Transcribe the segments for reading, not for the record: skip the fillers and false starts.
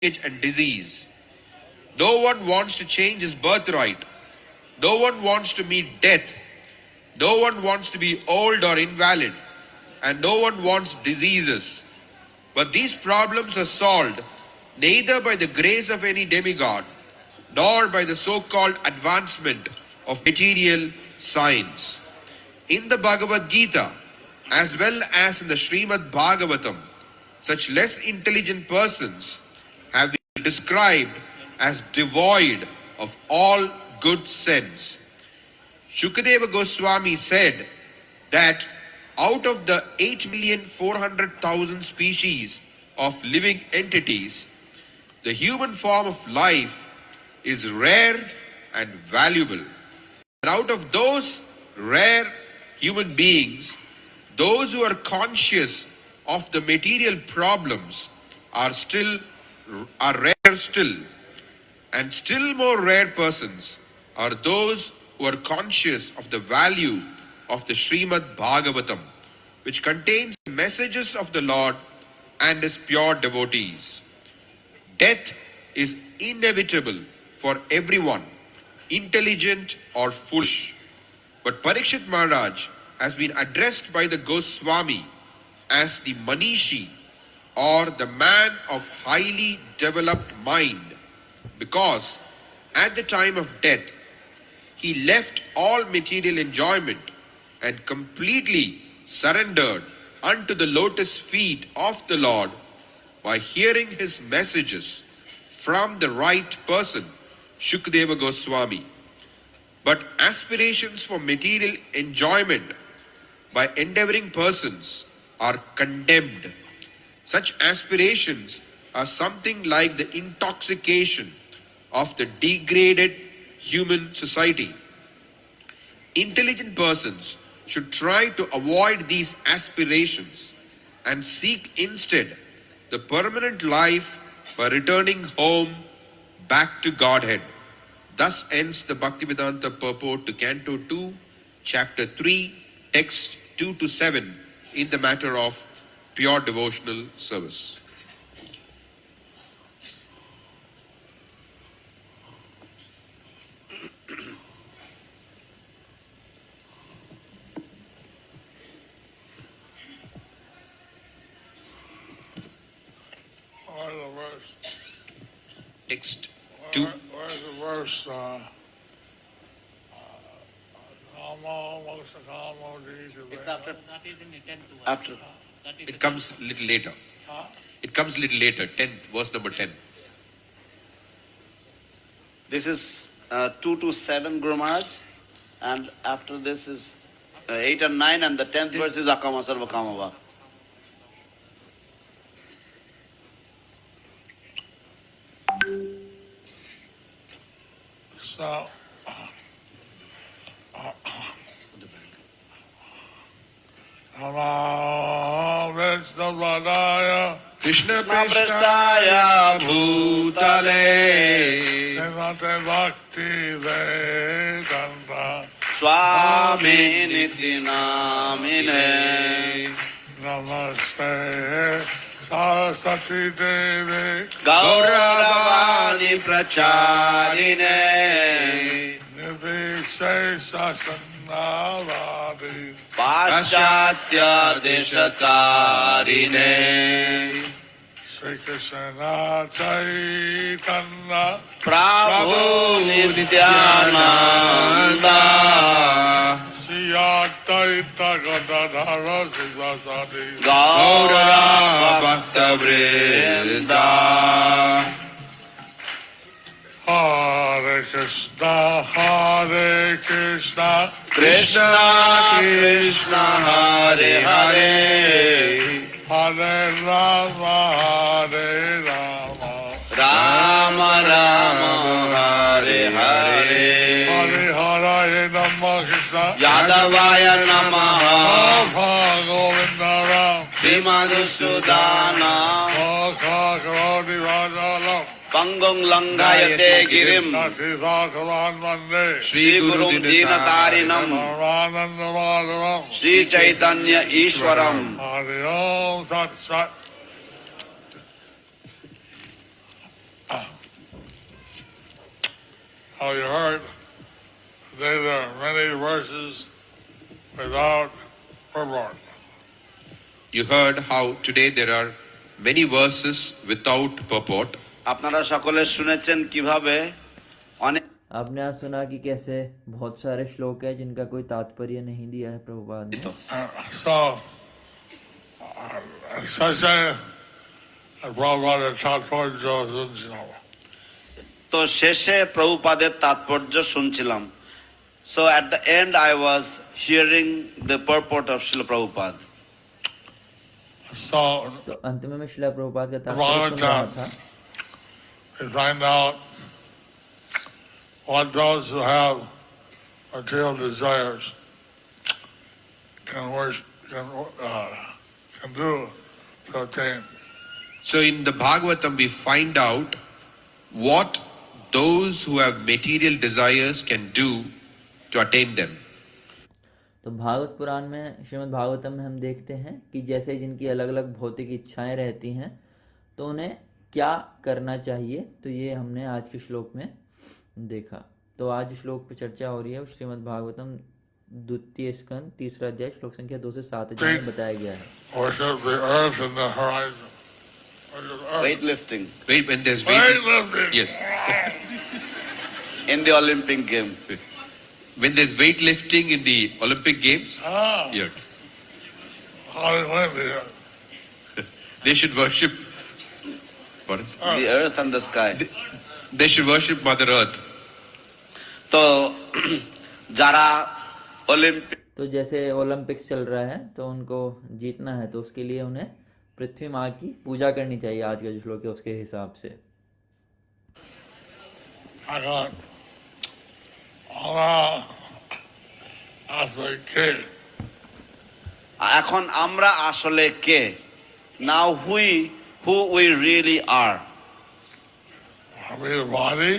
age and disease. No one wants to change his birthright. No one wants to meet death. No one wants to be old or invalid. And no one wants diseases. But these problems are solved neither by the grace of any demigod, nor by the so-called advancement of material science. In the Bhagavad Gita, as well as in the Srimad Bhagavatam, such less intelligent persons have been described as devoid of all good sense. Shukadeva Goswami said that out of the 8,400,000 species of living entities, the human form of life is rare and valuable. And out of those rare human beings, those who are conscious of the material problems are rare still. And still more rare persons are those who are conscious of the value of the Srimad Bhagavatam, which contains messages of the Lord and his pure devotees. Death is inevitable for everyone, intelligent or foolish. But Parikshit Maharaj has been addressed by the Goswami as the Manishi, or the man of highly developed mind, because at the time of death, he left all material enjoyment and completely surrendered unto the lotus feet of the Lord by hearing his messages from the right person, Shukadeva Goswami. But aspirations for material enjoyment by endeavoring persons are condemned. Such aspirations are something like the intoxication of the degraded human society. Intelligent persons should try to avoid these aspirations and seek instead the permanent life by returning home back to Godhead. Thus ends the Bhaktivedanta purport to Canto 2, Chapter 3, Text 2 to 7 in the matter of pure devotional service. Text 2. Where's the verse? It's after. That is in the 10th verse. After. It comes a little later. It comes a little later, 10th, verse number 10. This is 2 to 7, Guru Maharaj, and after this is 8 and 9, and the 10th verse is Akama Sarva Kamava. So, Namo Vishnuvadaya Krishna Prasthaya Bhutale Srimate Bhakti Vedanta Swami Niti Namine Namaste Saraswati Devi Gauravani Pracharine Nivishesha Sannavadi Paschatya Deshatarine Sri Krishna Chaitanya Prabhu Nityananda Sri Advaita Gadadhara Sivasadi Gaura Bhakta Vrinda Hare Krishna Krishna Krishna Hare Hare Hare Rama Rama Rama Hare Hare Hare Hare Namo Krishna Yadavaya Namaha Govinda Ram Srimadhusudana Karodi Vajalam Pangong Langayate Girim Nasisasavan Mande Shri Gurum Dinatarinam Ramananda Madhavam Shri Chaitanya Ishwaram Hare Om Tat Sat how you heard today there are many verses without purport. You heard how today there are many verses without purport. আপনারা সকলে শুনেছেন কিভাবে অনেক आपने आज सुना कि कैसे बहुत सारे श्लोक है जिनका कोई तात्पर्य नहीं दिया है प्रभुपाद ने। So, শেষে প্রভুপাদের তাৎপর্য শুনছিলাম। তো শেষে প্রভুপাদের তাৎপর্য শুনছিলাম। So at the end I was hearing the purport of Srila Prabhupada. So, तो अंत में मैं श्रीला प्रभुपाद का तात्पर्य सुन रहा था। we find out what those who have material desires can worship, can do to attain. So in the Bhagavatam we find out what those who have material desires can do to attain them. तो भागवत पुराण में श्रीमद् भागवतम में हम देखते हैं कि जैसे जिनकी अलग अलग भौतिक इच्छाएं रहती हैं तो उन्हें क्या करना चाहिए, तो ये हमने आज के श्लोक में देखा। तो आज श्लोक पर चर्चा हो रही है श्रीमद् भागवतम द्वितीय स्कंद 3 अध्याय श्लोक संख्या 2 से 7 में बताया गया है। Worship the earth and the horizon. Worship earth. Weightlifting Wait, when there's Weightlifting. yes, in the Olympic game. when there's weightlifting in the Olympic Games, yeah, How they went there. they should worship. Pardon? The earth and the sky. They should worship Mother Earth. तो যারা Olympic तो जैसे Olympics चल रहा है तो उनको जीतना है तो उसके लिए उन्हें पृथ्वी माँ की पूजा करनी चाहिए। आज का जो श्लोक है उसके हिसाब से এখন আমরা আসলে কে? এখন আমরা আসলে কে? Now who we really are. Are we the body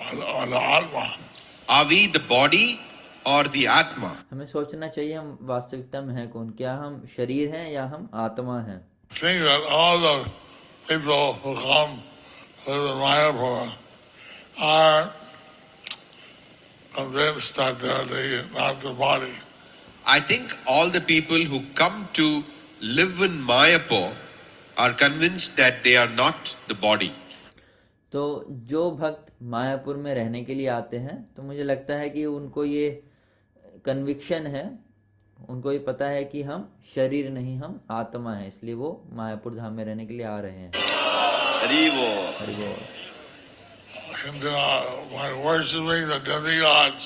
or the atma? Are we the body or the Atma? हमें सोचना चाहिए हम वास्तविकता में हैं कौन, क्या हम शरीर हैं या हम आत्मा हैं। Think that all the people who come to the Mayapur are convinced that they're not the body. I think all the people who come to live in Mayapur are convinced that they are not the body. तो जो भक्त मायापुर में रहने के लिए आते हैं तो मुझे लगता है कि उनको ये कन्विक्शन है, उनको ये पता है कि हम शरीर नहीं हम आत्मा हैं, इसलिए वो मायापुर धाम में रहने के लिए आ रहे हैं। हरि बोल। हरि बोल। And by worshiping the demigods,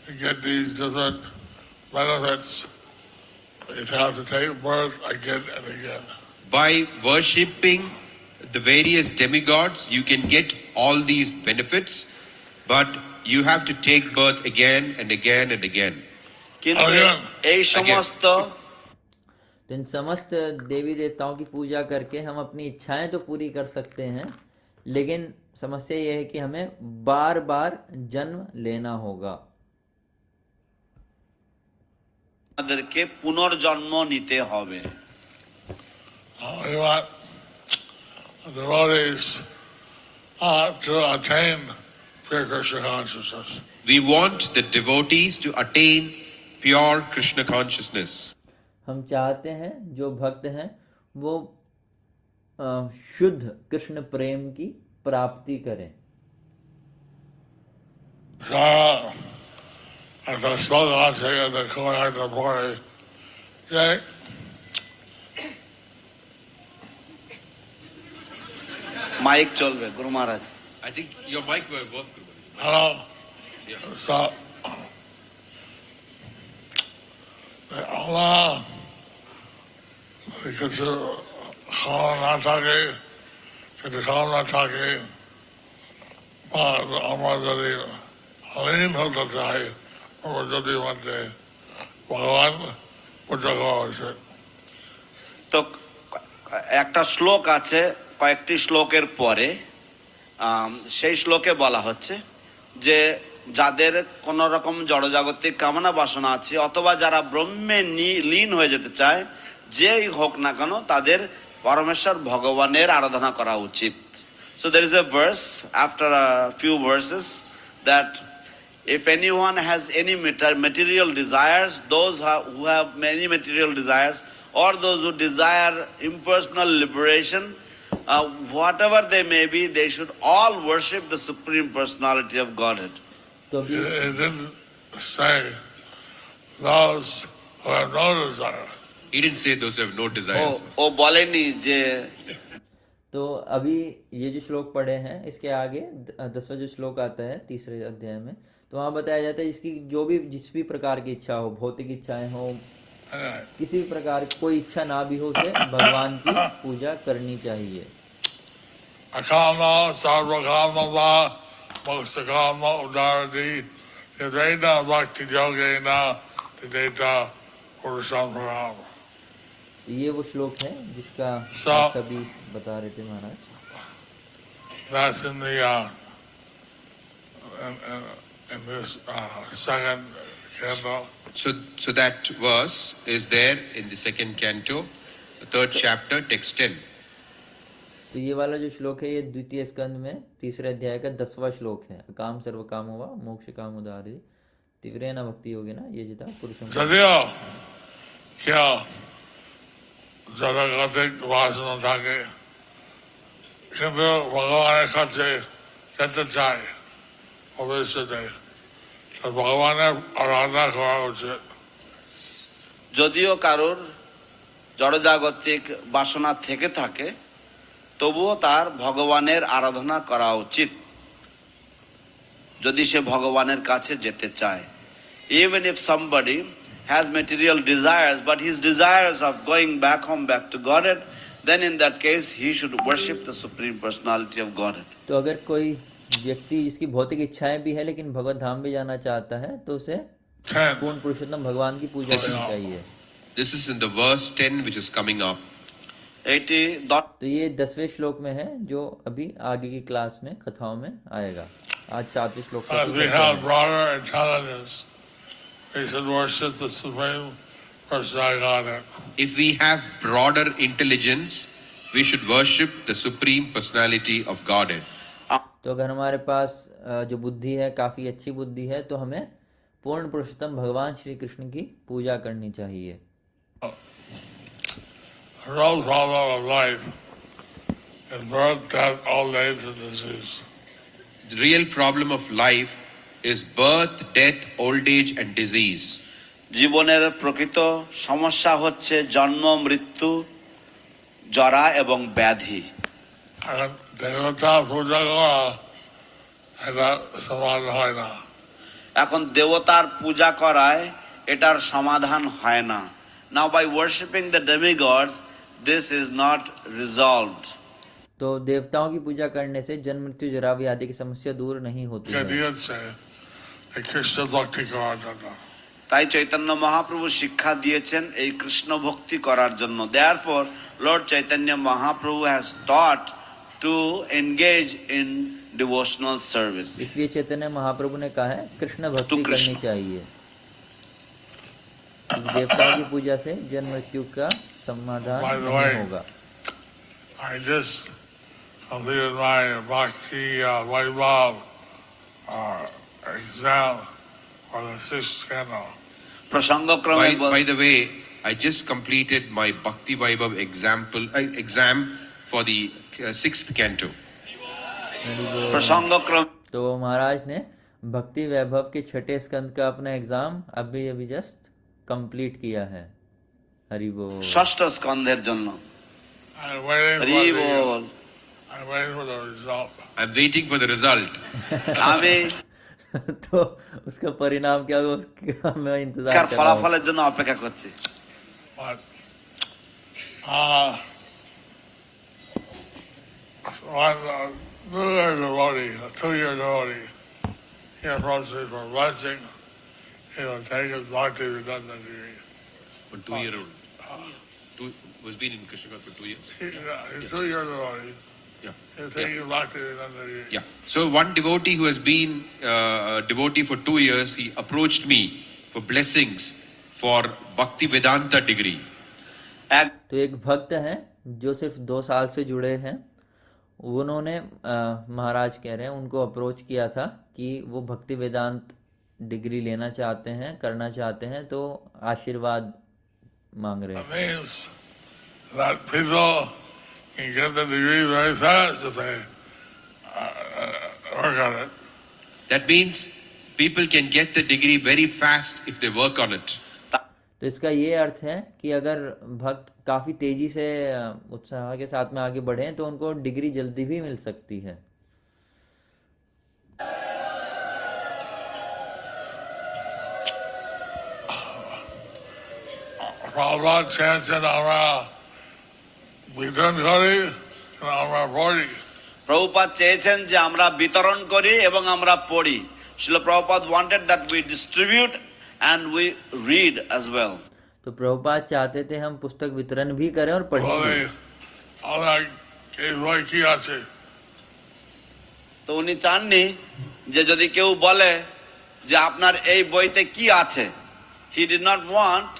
you get these different benefits. It has to take birth again and again. By worshipping the various demigods, you can get all these benefits, but you have to take birth again and again and again. কিন্তু এই সমস্ত तो इन समस्त देवी देवताओं की पूजा करके हम अपनी इच्छाएं तो पूरी कर सकते हैं, लेकिन समस्या यह है कि हमें बार बार जन्म लेना होगा। আমাদেরকে পুনর্জন্ম নিতে হবে। We want the devotees to attain pure Krishna consciousness. We want the devotees to attain pure Krishna consciousness. हम चाहते हैं जो भक्त हैं वो शुद्ध कृष्ण प्रेम की प्राप्ति करें। একটা শ্লোক আছে এটা খুব একটা পড়ে যে মাইক চলবে গুরু মহারাজ। I think your mic will work. Hello so আমরা কিছু খাওয়া না থাকে, কিছু খাওয়া না থাকে, বা আমরা যদি লীন হতে চাই, আমরা যদি মধ্যে ভগবান পূজা করা হয়েছে। তো একটা শ্লোক আছে কয়েকটি শ্লোকের পরে, সেই শ্লোকে বলা হচ্ছে যে যাদের কোন রকম জড়জাগতিক কামনা বাসনা আছে অথবা যারা ব্রহ্মে লীন হয়ে যেতে চায়, যেই হোক না কেন তাদের পরমেশ্বর ভগবানের আরাধনা করা উচিত। So there is a verse after a few verses that if anyone has any material desires, those who have many material desires, or those who desire impersonal liberation, whatever they may be, they should all worship the Supreme Personality of Godhead. It didn't say those who have no desire. He didn't say those who have no desires. ओ बोलेनी जे तो अभी ये जो श्लोक पढ़े हैं इसके आगे 10वां जो श्लोक आता है तीसरे अध्याय में, तो वहाँ बताया जाता है इसकी जो भी जिस भी प्रकार की इच्छा हो, भौतिक इच्छाएं हो, किसी भी प्रकार की कोई इच्छा ना भी हो, उसे भगवान की पूजा करनी चाहिए। अकामा सर्वकामना मोक्षकामा उदारति यदेना भक्ति योगेना तदेता पुरुषं भगवान। ये वो श्लोक है जिसका आप कभी बता रहे थे महाराज। That's in the in this second canto. So that verse is there in the second canto, the third chapter, text 10. तो ये वाला जो श्लोक है ये द्वितीय स्कंद में तीसरे अध्याय का 10वां श्लोक है। काम सर्व काम हुआ मोक्ष काम उदारी तीव्रेण भक्ति योगे ना ये जिता पुरुषम। सदैव क्या जगतिक वासना থাকে কিন্তু ভগবানের কাছে যেতে চায় অবশ্যই তো ভগবানের আরাধনা করা উচিত। যদিও কারোর জড়জাগতিক বাসনা থেকে থাকে তবুও তার ভগবানের আরাধনা করা উচিত যদি সে ভগবানের কাছে যেতে চায়। Even if somebody has material desires but his desires of going back home back to Godhead, then in that case he should worship the Supreme Personality of Godhead. तो अगर कोई व्यक्ति जिसकी भौतिक इच्छाएं भी है लेकिन भगवत धाम भी जाना चाहता है तो उसे पूर्ण पुरुषोत्तम भगवान की पूजा करनी चाहिए। This is in the verse 10 which is coming up. तो ये 10वें श्लोक में है जो अभी आगे की क्लास में कथाओं में आएगा। आज 7वें श्लोक का If we have broader intelligence, we should worship the Supreme Personality of Godhead. तो अगर हमारे पास जो बुद्धि है काफी अच्छी बुद्धि है तो हमें पूर्ण पुरुषोत्तम भगवान श्री कृष्ण की पूजा करनी चाहिए। The real problem of life is birth, death, old age, and disease. The real problem of life is birth, death, old age, and disease. জীবনের প্রকৃত সমস্যা হচ্ছে জন্ম, মৃত্যু, জরা এবং ব্যাধি। আর দেবতা পূজা করা এটা সমাধান হয় না। এখন দেবতার পূজা করায় এটার সমাধান হয় না। Now by worshipping the demigods, this is not resolved. तो देवताओं की पूजा करने से जन्म मृत्यु जरा व्याधि की समस्या दूर नहीं होती है। कृष्ण भक्ति করার জন্য। তাই চৈতন্য মহাপ্রভু শিক্ষা দিয়েছেন এই কৃষ্ণ ভক্তি করার জন্য। Therefore, Lord Chaitanya Mahaprabhu has taught to engage in devotional service. इसलिए चैतन्य महाप्रभु ने कहा है कृष्ण भक्ति करनी चाहिए। देवताओं की पूजा से जन्म मृत्यु का समाधान नहीं होगा। I just completed my bhakti Vaibhav exam for the 6th canto. By the way, I just completed my Bhakti Vaibhav exam for the 6th canto. तो महाराज ने भक्ति वैभव के 6ठे स्कंद का अपना एग्जाम अभी जस्ट कंप्लीट किया है। हरि बोल। षष्ठ स्कंधेर जन्म। I'm waiting for the result. तो उसका परिणाम क्या होगा उसका मैं इंतजार कर रहा हूँ। ফলাফলের জন্য অপেক্ষা করছি। A 2-year devotee, he approached me for blessing. He will take his bhakti Vedanta degree. For 2-year-old. Was been in Krishna for 2 years. He's 2-year devotee. Yeah. He'll take his bhakti Vedanta degree. Yeah. So one devotee who has been a devotee for 2 years, he approached me for blessings for Bhakti Vedanta degree. तो एक भक्त है जो सिर्फ 2 साल से जुड़े हैं, उन्होंने महाराज कह रहे हैं उनको अप्रोच किया था कि वो भक्ति वेदांत डिग्री लेना चाहते हैं, करना चाहते हैं, तो आशीर्वाद मांग रहे हैं। means that people can get the degree very fast if they work on it. That means people can get the degree very fast if they work on it. तो इसका ये अर्थ है कि अगर भक्त काफी तेजी से उत्साह के साथ में आगे बढ़े तो उनको डिग्री जल्दी भी मिल सकती है। प्रभुपाद চেয়েছেন আমরা বিতরণ করি আমরা পড়ি। প্রভুপাদ চেয়েছেন যে আমরা বিতরণ করি এবং আমরা পড়ি। Srila Prabhupada wanted that we distribute and we read as well. तो प्रभुपाद चाहते थे हम पुस्तक वितरण भी करें और पढ़ें भी। এই বই কি আছে? তো উনি চাননি যে যদি কেউ বলে যে আপনার এই বইতে কি আছে, he did not want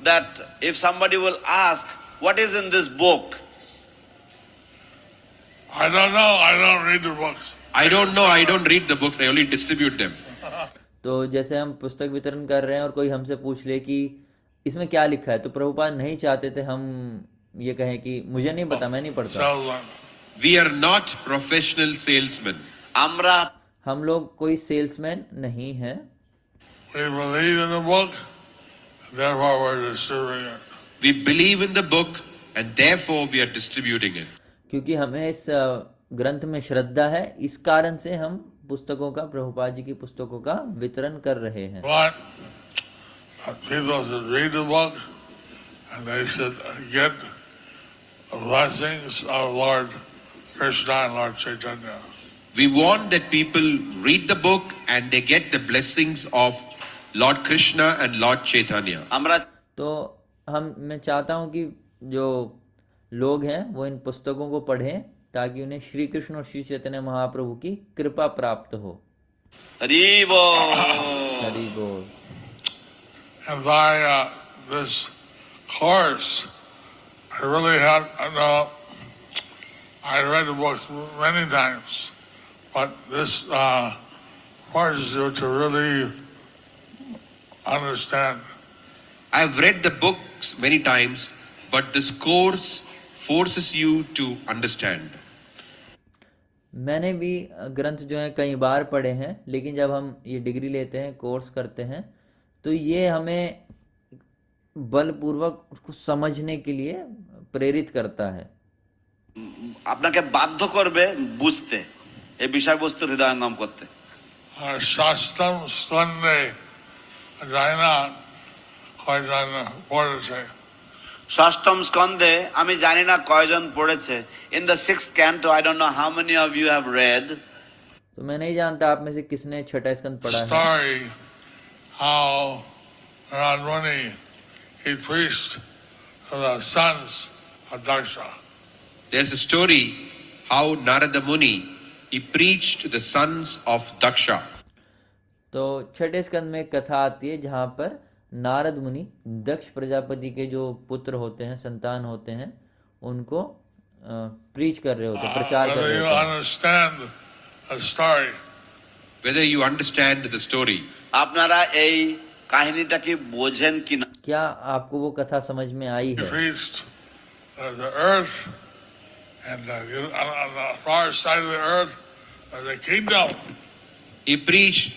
that if somebody will ask what is in this book. I don't know, I don't read the books. I don't know, I don't read the books, I only distribute them. तो जैसे हम पुस्तक वितरण कर रहे हैं और कोई हमसे पूछ ले कि इसमें क्या लिखा है, तो प्रभुपाद नहीं चाहते थे हम ये कहें कि मुझे नहीं पता, मैं नहीं पढ़ता। We are not professional salesmen. আমরা हम लोग कोई सेल्समैन नहीं हैं। We believe in the book, therefore we're distributing it. We believe in the book and therefore we are distributing it. क्योंकि हमें इस ग्रंथ में श्रद्धा है, इस कारण से हम पुस्तकों का, प्रभुपाद जी की पुस्तकों का वितरण कर रहे हैं। But people should read the book and they should get the blessings of Lord Krishna and Lord Chaitanya. We want that people read the book and they get the blessings of Lord Krishna and Lord Chaitanya. আমরা तो मैं चाहता हूं कि जो लोग हैं वो इन पुस्तकों को पढ़ें ताकि उन्हें श्री कृष्ण और श्री चैतन्य महाप्रभु की कृपा प्राप्त हो। हरि बोल। हरि बोल। And by this course, I really had, I read the books many times, but this forces you to really understand. I've read the books many times, but this course forces you to understand. मैंने भी ग्रंथ जो है कई बार पढ़े हैं, लेकिन जब हम ये डिग्री लेते हैं, कोर्स करते हैं, तो ये हमें बलपूर्वक उसको समझने के लिए प्रेरित करता है। আপনাকে বাধ্য করবে বুঝতে, এই বিষয়বস্তু হৃদয়ঙ্গম করতে। ষষ্ঠম স্কন্ধে যায় না কয়জন পড়েছে। ষষ্ঠম স্কন্ধে আমি জানি না কয়জন পড়েছে। In the sixth canto, I don't know how many of you have read. तो मैं नहीं जानता आप में से किसने छठा स्कंद पढ़ा है। Story how Radmuni he preached to the sons of Daksha. There's a story how Narada Muni he preached to the sons of Daksha. तो छठे स्कंद में एक कथा आती है जहाँ पर नारद मुनि दक्ष प्रजापति के जो पुत्र होते हैं, संतान होते हैं, उनको प्रीच कर रहे होते, प्रचार कर रहे होते। Whether you understand the story. আপনারা এই কাহিনীটা কি বোঝেন কিনা? क्या आपको वो कथा समझ में आई He है? preached the earth, and on the far side of the earth is a kingdom. He preached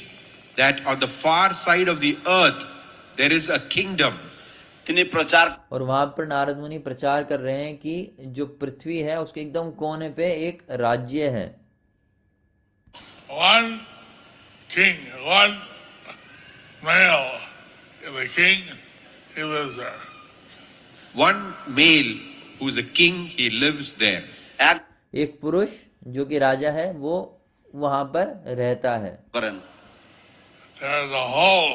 that on the far side of the earth there is a kingdom. তিনি প্রচার और वहां पर नारद मुनि प्रचार कर रहे हैं कि जो पृथ्वी है उसके एकदम कोने पे एक राज्य है। One king, one male, the king, he lives there. One male who is a king, he lives there. এক एक पुरुष जो कि राजा है वो वहां पर रहता है। করেন। There's a hole.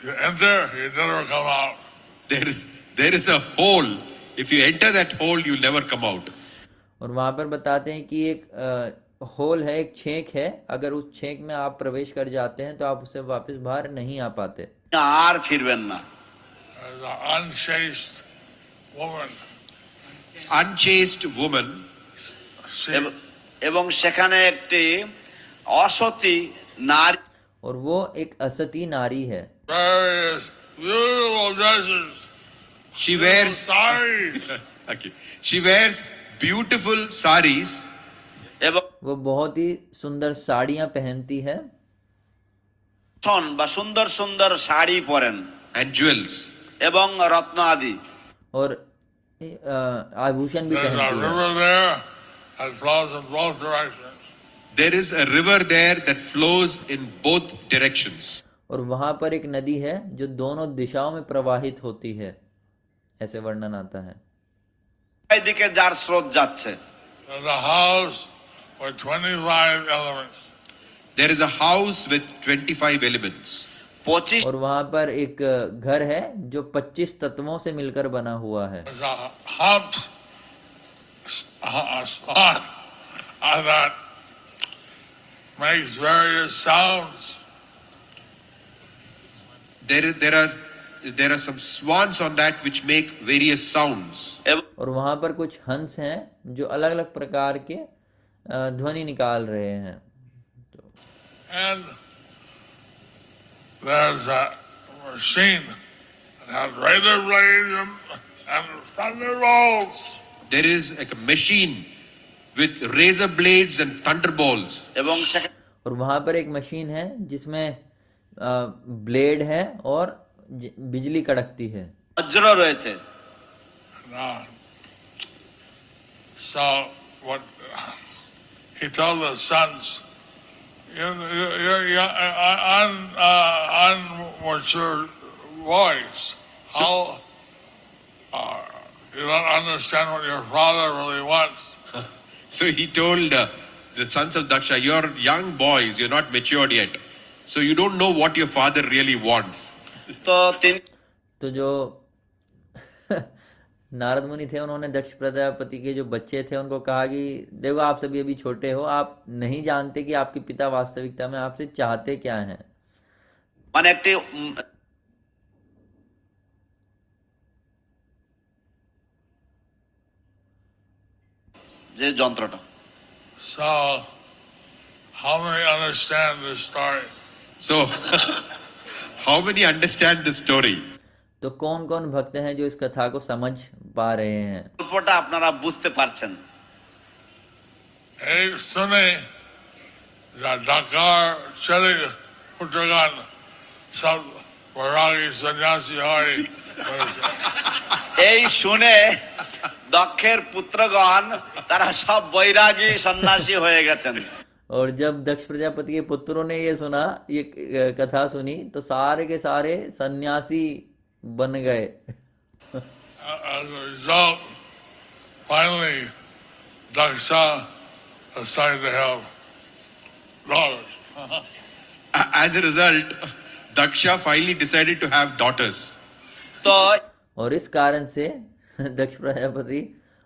You enter, you never come out. There is a hole. If you enter that hole, you'll never come out. और वहां पर बताते हैं कि एक होल है, एक छेक है, अगर उस छेक में आप प्रवेश कर जाते हैं तो आप उससे वापस बाहर नहीं आ पाते। আর ফিরবেন না। There's an unchaste woman. Unchaste woman, এবং সেখানে একটি অসতী নারী, और वो एक असती नारी है। various beautiful dresses, She wears saris, okay. She wears beautiful saris এবং वो बहुत ही सुंदर साड़ियां पहनती है ছন বা সুন্দর সুন্দর শাড়ি পরেন and jewels. এবং রত্ন আদি। और आभूषण भी there's a पहनती है। river there that flows in both directions. There is a river there that flows in both directions. और वहां पर एक नदी है जो दोनों दिशाओं में प्रवाहित होती है, ऐसे वर्णन आता है। এদিকে যার স্রোত যাচ্ছে। There's a house with 25 elements. There is a house with 25 elements. 25 और वहां पर एक घर है जो 25 तत्वों से मिलकर बना हुआ है। There's a hump spot that makes various sounds. There are some swans on that which make various sounds. और वहां पर कुछ हंस हैं जो अलग अलग प्रकार के ध्वनि निकाल रहे हैं। And there's a machine that has razor blades and thunderbolts. There is like a machine with razor blades and thunderbolts. এবং সেখানে और वहां पर एक मशीन है जिसमें ब्लेड है और बिजली कड़कती है। বজ্র রয়েছে। Now, so what he told the sons, you're unmature boys. How you don't understand what your father really wants. So he told the sons of Daksha, you're young boys, you're not matured yet. So you don't know what your father really wants. তো তিনি तो जो नारद मुनि थे उन्होंने दक्ष प्रजापति के जो बच्चे थे उनको कहा कि देखो आप सभी अभी छोटे हो, आप नहीं जानते कि आपके पिता वास्तविकता में आपसे चाहते क्या हैं। মানে একটি যে যন্ত্রটা। So, how many understand this story? So how many understand the story? तो कौन कौन भक्त हैं जो इस कथा को समझ पा रहे हैं? গল্পটা আপনারা বুঝতে পারছেন। এই শুনে যা ঢাকার ছেলে পুত্রগণ সব বৈরাগী সন্ন্যাসী হয়। এই শুনে দক্ষের পুত্রগণ তারা সব বৈরাগী সন্ন্যাসী হয়ে গেছেন। और जब दक्ष प्रजापति के पुत्रों ने ये सुना, ये कथा सुनी, तो सारे के सारे सन्यासी बन गए। As a result, finally, Daksha decided to have daughters. As a result, Daksha finally decided to have daughters. তো और इस कारण से दक्ष प्रजापति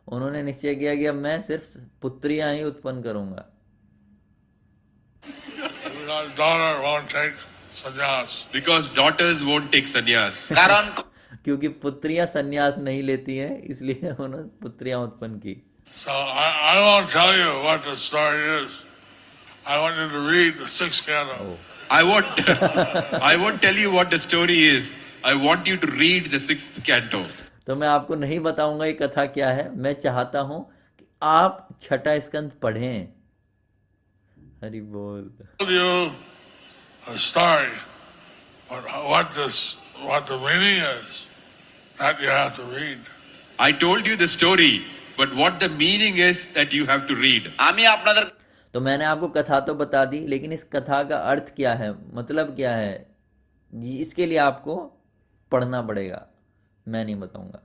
उन्होंने निश्चय किया कि अब मैं सिर्फ पुत्रियां ही उत्पन्न करूंगा। Because daughter won't take sannyas. Because daughters won't take sannyas. কারণ क्योंकि पुत्रियां सन्यास नहीं लेती हैं, इसलिए उन्होंने पुत्रियां उत्पन्न की। So I won't tell you what the story is. I want you to read the 6th canto. I won't tell you what the story is. I want you to read the 6th canto. तो मैं आपको नहीं बताऊंगा ये कथा क्या है, मैं चाहता हूं कि आप छठा स्कंद पढ़ें। हरि बोल। Tell you a story, but what the meaning is, that you have to read. I told you the story, but what the meaning is that you have to read. আমি আপনাদের तो मैंने आपको कथा तो बता दी, लेकिन इस कथा का अर्थ क्या है, मतलब क्या है, इसके लिए आपको पढ़ना पड़ेगा, मैं नहीं बताऊंगा।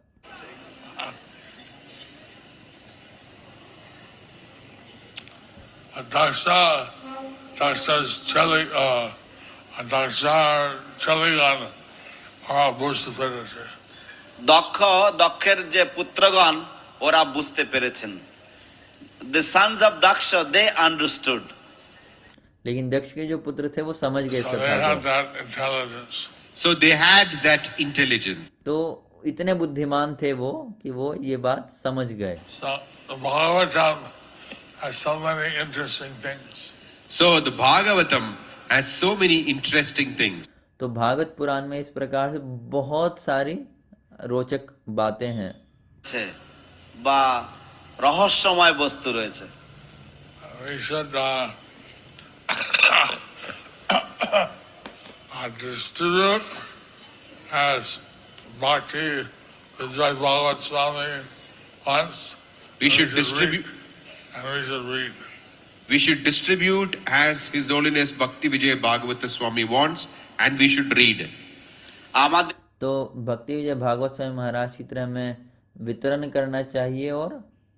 Chaligan are বুঝতে পেরেছে। দক্ষের যে পুত্রগণ ওরা বুঝতে পেরেছেন। The sons of Daksha, they understood. लेकिन दक्ष के जो पुत्र थे वो समझ गए इस So they कथा had को। that intelligence. So they had that intelligence. तो इतने बुद्धिमान थे वो कि वो ये बात समझ गए। So the Bhagavatam has so many interesting things. So the Bhagavatam has so many interesting things. तो भागवत पुराण में इस प्रकार से बहुत सारी रोचक बातें हैं আছে বা রহস্যময় বস্তু রয়েছে। We should distribute as Bhakti Vijay Bhagavad Swami wants. We should distribute. And we should read. We should distribute as His Holiness Bhakti Vijay Bhagavata Swami wants, and we should read. আমাদের तो भक्ति विजय भागवत स्वामी महाराज की तरह में वितरण करना चाहिए और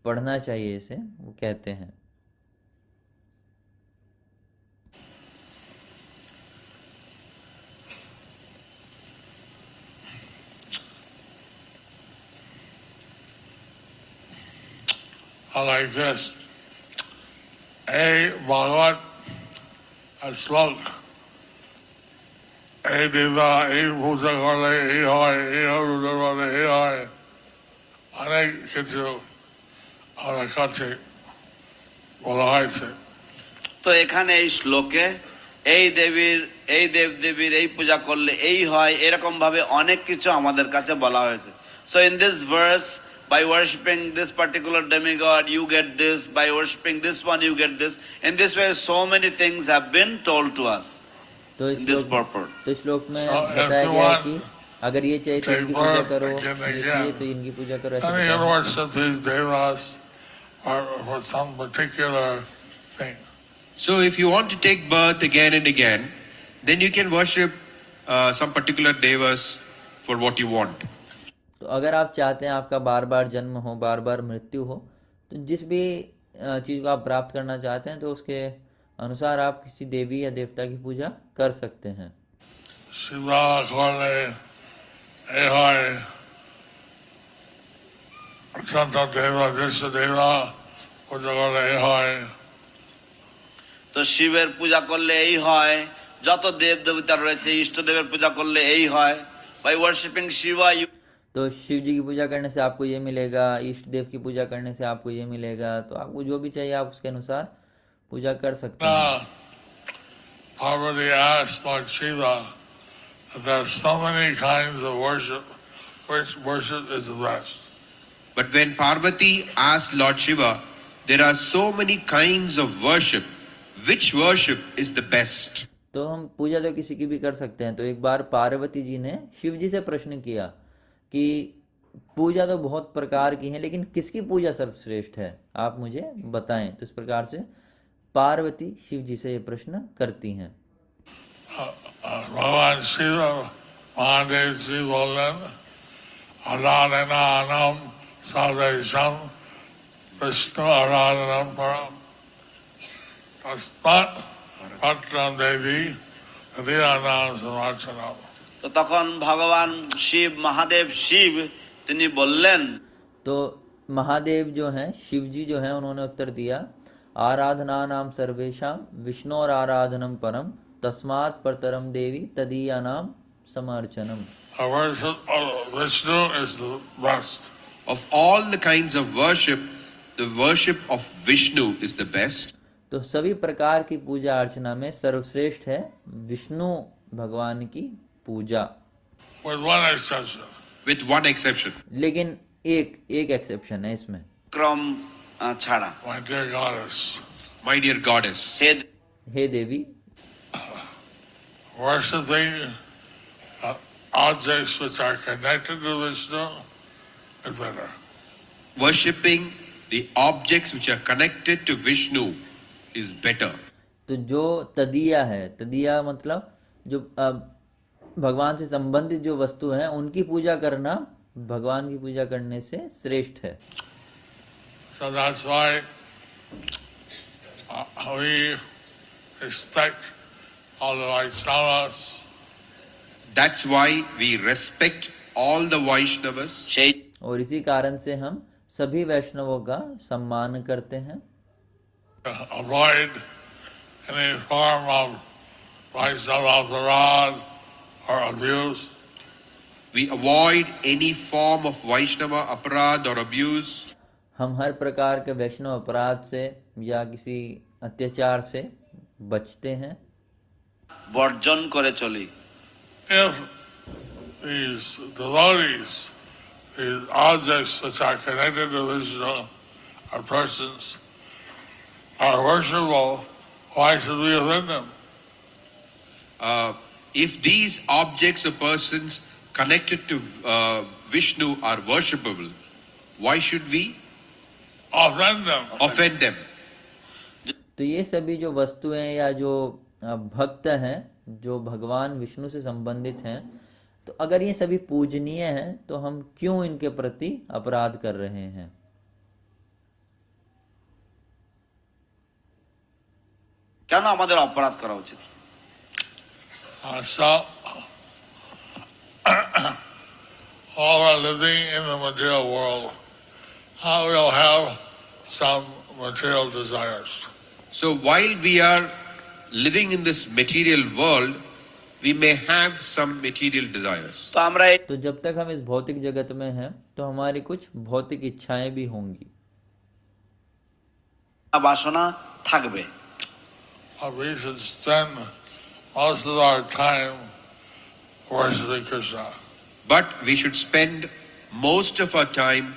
पढ़ना चाहिए, इसे वो कहते हैं। Like this, a Bhagavad, a slok, a diva, a puja korle, a hoy, a ruja korle, a hoy, অনেক কিছু আমার কাছে বলা হয়েছে। তো এখানে এই শ্লোকে এই দেবীর এই দেবদেবীর এই পূজা করলে এই হয়, এরকম ভাবে অনেক কিছু আমাদের কাছে বলা হয়েছে। So in this verse, by worshipping this particular demigod you get this, by worshipping this one you get this. In this way so many things have been told to us तो in this purport. तो श्लोक में बताया गया है कि अगर ये चाहिए तो इनकी पूजा करो, ये चाहिए तो इनकी पूजा करो, ऐसा And you बताया। worship these devas for some particular thing. So if you want to take birth again and again, then you can worship some particular devas for what you want. तो अगर आप चाहते हैं आपका बार बार जन्म हो, बार बार मृत्यु हो, तो जिस भी चीज़ को आप प्राप्त करना चाहते हैं तो उसके अनुसार आप किसी देवी या देवता की पूजा कर सकते हैं। শিবা করলে এই হয়, অত্যন্ত দেবা দেশ দেবা পূজা করলে এই হয়। তো শিবের পূজা করলে এই হয়, যত দেব দেবতা রয়েছে ইষ্টদেবের পূজা করলে এই হয়। by worshipping Shiva you तो शिव जी की पूजा करने से आपको ये मिलेगा, इष्ट देव की पूजा करने से आपको ये मिलेगा, तो आपको जो भी चाहिए आप उसके अनुसार पूजा कर सकते हैं। Parvati asked Lord Shiva that there are so many kinds of worship, which worship is the best. But when Parvati asked Lord Shiva, there are so many kinds of worship, which worship is the best? तो हम पूजा तो किसी की भी कर सकते हैं। तो एक बार पार्वती जी ने शिव जी से प्रश्न किया कि पूजा तो बहुत प्रकार की है, लेकिन किसकी पूजा सर्वश्रेष्ठ है, आप मुझे बताएं। तो इस प्रकार से पार्वती शिव जी से ये प्रश्न करती हैं। भगवान शिव महादेव जी बोलन आराधनानम सर्वेशम विष्णु आराधनम परम तस्मात् पत्रम देवी हृदयानाम समाचरम। তো তখন ভগবান শিব মহাদেব শিব তিনি বললেন, तो महादेव जो हैं, शिव जी जो हैं, उन्होंने उत्तर दिया, आराधना नाम सर्वेशम विष्णु और आराधनम परम तस्मात् परतरम देवी तदीया नाम समर्चनम। Vishnu is the best. Of all the kinds of worship, the worship of Vishnu is the best. तो सभी प्रकार की पूजा अर्चना में सर्वश्रेष्ठ है विष्णु भगवान की पूजा, With one exception. With one exception. लेकिन एक एक्सेप्शन है इसमें। क्रम ছাড়া। My dear goddess, My dear goddess, hey Devi, worshiping objects which are connected to Vishnu is better. worshipping the objects which are connected to Vishnu is better. तो जो तदिया है, तदिया मतलब जो भगवान से संबंधित जो वस्तु हैं उनकी पूजा करना भगवान की पूजा करने से श्रेष्ठ है। So that's why we respect all the Vaishnavas. That's why we respect all the Vaishnavas. সেই और इसी कारण से हम सभी वैष्णवों का सम्मान करते हैं। Avoid any form of Vaishnava aparad or abuse. We avoid any form of Vaishnava aparad or abuse. हम हर प्रकार के वैष्णव अपराध से या किसी अत्याचार से बचते हैं বর্জন করে চলি। If these devotees, these objects which are connected to Vishnu, or persons, are worshipable, why should we offend them? If these objects or persons connected to Vishnu are worshipable, why should we Offend them. offend them? तो ये सभी जो वस्तुएं या जो भक्त हैं जो भगवान विष्णु से संबंधित हैं, तो अगर ये सभी पूजनीय हैं तो हम क्यों इनके प्रति अपराध कर रहे हैं? কেন আমাদের অপরাধ করা উচিত? So, all are living in the material world. We'll have some material desires. So while we are living in this material world, we may have some material desires. তো আমরা এই तो जब तक हम इस भौतिक जगत में हैं तो हमारी कुछ भौतिक इच्छाएं भी होंगी, বাসনা থাকবে। We should spend most of our time worshiping Krishna. But we should spend most of our time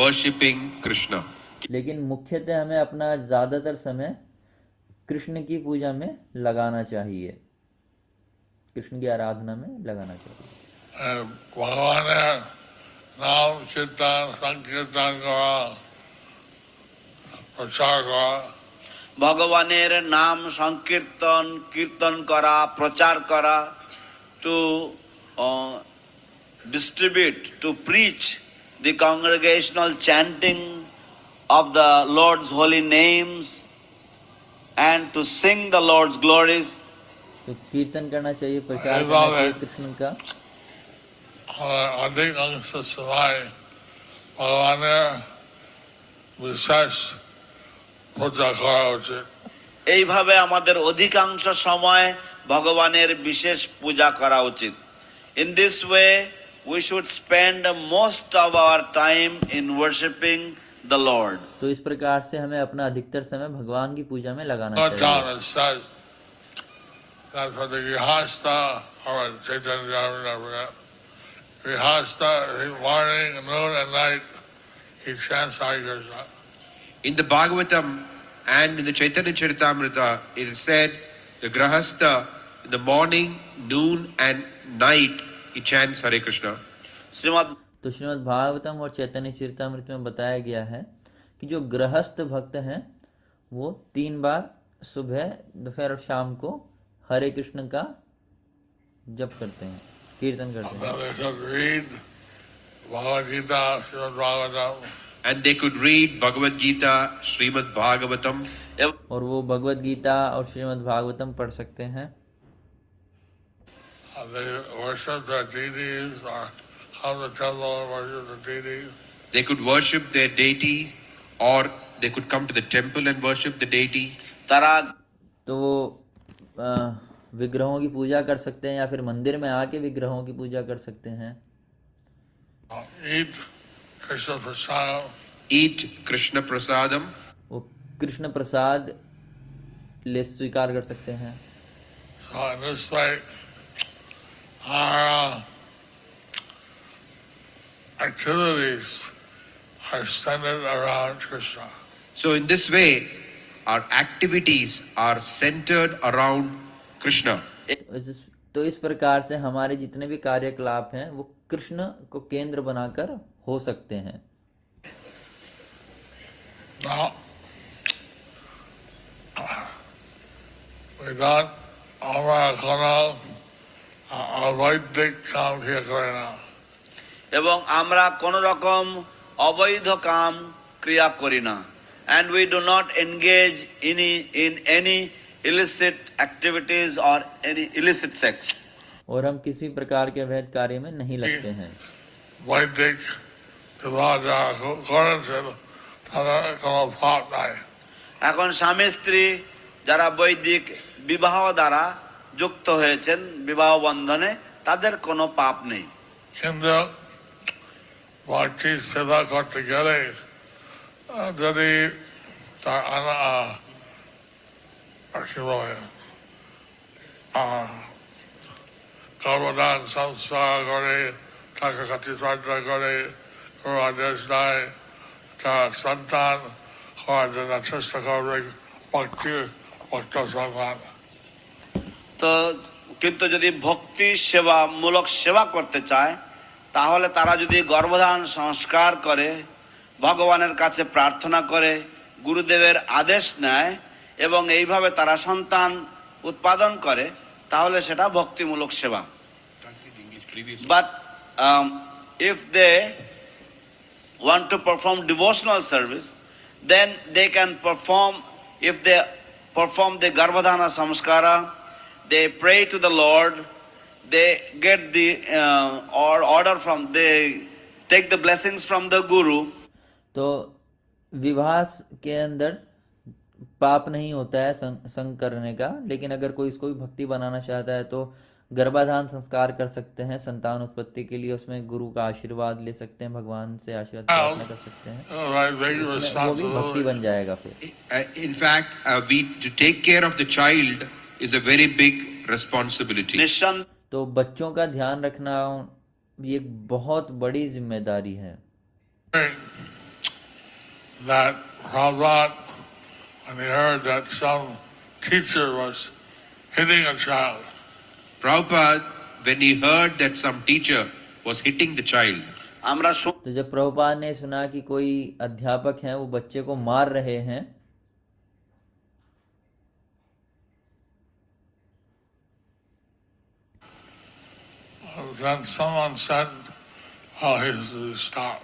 worshipping Krishna. लेकिन मुख्यतः हमें अपना ज़्यादातर समय कृष्ण की पूजा में लगाना चाहिए, कृष्ण की आराधना में लगाना चाहिए। भगवान नाम कीर्तन संकीर्तन करा, प्रचार करा। ভগবানের নাম সংকীর্তন কীর্তন করা, প্রচার করা, two distribute, to preach the congregational chanting of the Lord's holy names and to sing the Lord's glories. तो कीर्तन करना चाहिए, प्रचार करना चाहिए कृष्ण का। अधिक अंश समय भगवाনের विशेष पूजा করা উচিত। এইভাবে আমাদের অধিকাংশ সময় ভগবানের বিশেষ পূজা করা উচিত। In this way we should spend most of our time in worshiping the Lord. तो इस प्रकार से हमें अपना अधिकतर समय भगवान की पूजा में लगाना चाहिए। It says that for the Grihastha or Chaitanya, Grihastha, morning, noon, and night, he chants Hare Krishna. In the Bhagavatam and in the Chaitanya Charitamrita, it is said the Grahastha in the morning, noon and night he chants Hare Krishna. Shrimad तो श्रीमद् भागवतम और चैतन्य चरितामृत में बताया गया है कि जो गृहस्थ भक्त हैं वो 3 बार सुबह, दोपहर और शाम को हरे कृष्ण का जप करते हैं, कीर्तन करते हैं। They should read Bhagavad Gita, Srimad Bhagavatam. And they could read Bhagavad Gita, Srimad Bhagavatam. और वो भगवद गीता और श्रीमद् भागवतम पढ़ सकते हैं। They worship their deities or come to the temple and worship the deities. They could worship their deity or they could come to the temple and worship the deity. তারা तो वो विग्रहों की पूजा कर सकते हैं या फिर मंदिर में आके विग्रहों की पूजा कर सकते हैं। Eat Krishna prasadam. Eat Krishna prasadam. वो कृष्ण प्रसाद ले स्वीकार कर सकते हैं। So in this way, our activities are centered around Krishna. So in this way, our activities are centered around Krishna. तो इस प्रकार से हमारे जितने भी कार्यकलाप हैं वो कृष्ण को केंद्र बनाकर हो सकते हैं। Now, we don't আমরা কোনো অবৈদিক কাম করি না। এবং আমরা কোন রকম অবৈধ কাম ক্রিয়া করি না। And we do not engage in any illicit activities or any illicit sex. और हम किसी प्रकार के अवैध कार्य में नहीं लगते हैं। বৈদিক বিবাহ যারা করেছেন তাদের কোনো পাপ নাই। এখন স্বামী স্ত্রী যারা বৈদিক বিবাহ দ্বারা যুক্ত হয়েছেন বিবাহ বন্ধনে, তাদের কোনো পাপ নেই। কিন্তু ভক্তি সেবা করতে গেলে যদি তার কি বলে গর্ভধান সংস্কার করে, তাকে খাতিরবার্তা করে, ও আদেশ দেয় তার সন্তান হওয়ার জন্য চেষ্টা করবে ভক্ত সন্তান। তো কিন্তু যদি ভক্তি সেবা মূলক সেবা করতে চায়, তাহলে তারা যদি গর্ভধান সংস্কার করে, ভগবানের কাছে প্রার্থনা করে, গুরুদেবের আদেশ নেয় এবং এইভাবে তারা সন্তান উৎপাদন করে, তাহলে সেটা ভক্তিমূলক সেবা। But if they want to perform devotional service, then they can perform, if they perform the garbhadhana samskara, they pray to the Lord, they get the order from, they take the blessings from the Guru. तो विवाह के अंदर पाप नहीं होता है संग करने का, लेकिन अगर कोई इसको भी भक्ति बनाना चाहता है तो गर्भाधान संस्कार कर सकते हैं संतान उत्पत्ति के लिए, उसमें गुरु का आशीर्वाद ले सकते हैं, भगवान से आशीर्वाद प्रार्थना कर सकते हैं, वो भी भक्ति बन जाएगा फिर। In fact, to take care of the child is a very big responsibility. तो बच्चों का ध्यान रखना ये एक बहुत बड़ी जिम्मेदारी है। That Prabhupada, when he heard that some teacher was hitting a child, Prabhupada, when he heard that some teacher was hitting the child, तो जब प्रभुपाद ने सुना कि कोई अध्यापक हैं वो बच्चे को मार रहे हैं, then someone said, "Oh, he should stop."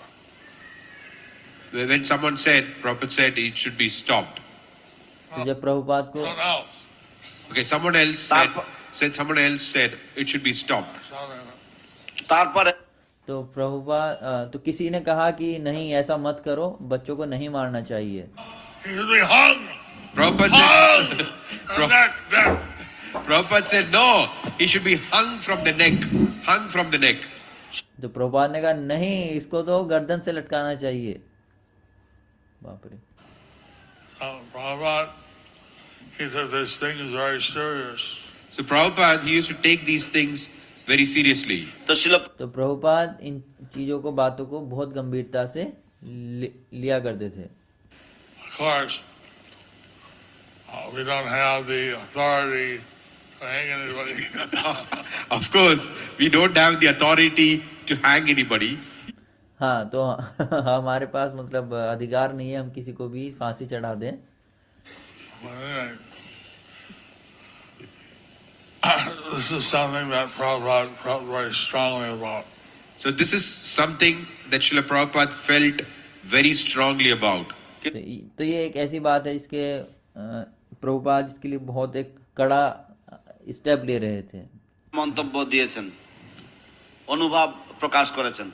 when someone said, Prabhupada said it should be stopped. तो जब प्रभुपाद को Someone else. Okay, someone else said it should be stopped. তারপরে तो प्रभुपाद तो किसी ने कहा कि नहीं ऐसा मत करो, बच्चों को नहीं मारना चाहिए। He should be hung. Prabhupada Hung! said, The neck. Prabhupada said no, he should be hung from the neck, hung from the neck. तो प्रभुपाद ने कहा नहीं, इसको तो गर्दन से लटकाना चाहिए। बाप रे। Prabhupada, he took this thing is very serious. So Prabhupada, he used to take these things very seriously. तो प्रभुपाद इन चीजों को, बातों को बहुत गंभीरता से लिया करते थे। Of course, we don't have the authority to hang anybody. Of course, we don't have the authority to hang anybody. हाँ, तो हमारे पास मतलब अधिकार नहीं है हम किसी को भी फांसी चढ़ा दें। But anyway, this is something that Prabhupada felt very strongly about. So this is something that Srila Prabhupada felt very strongly about. तो ये एक ऐसी बात है जिसके प्रभुपाद जिसके लिए बहुत एक कड़ा स्टेप ले रहे थे। মন্তব্য দিয়েছেন, অনুভব প্রকাশ করেছেন।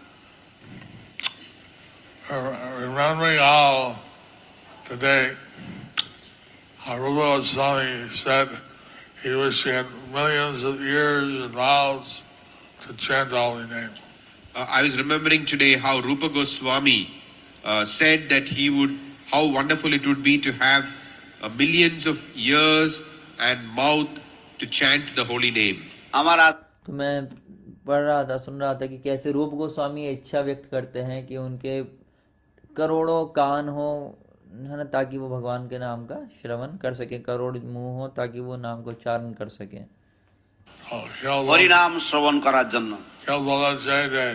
Remembering how today Rupa Swami said he wished he had millions of ears and mouths to chant the holy name. I was remembering today how Rupa Goswami said that how wonderful it would be to have millions of ears and mouth to chant the holy name. আমার तो मैं पढ़ रहा था, सुन रहा था कि कैसे रूप गोस्वामी इच्छा व्यक्त करते हैं कि उनके करोड़ों कान हो, है ना, ताकि वो भगवान के नाम का श्रवण कर सके, करोड़ मुंह हो ताकि वो नाम को उच्चारण कर सके। হরিনাম শ্রবণ করার জন্য। কেউ বলেছে যে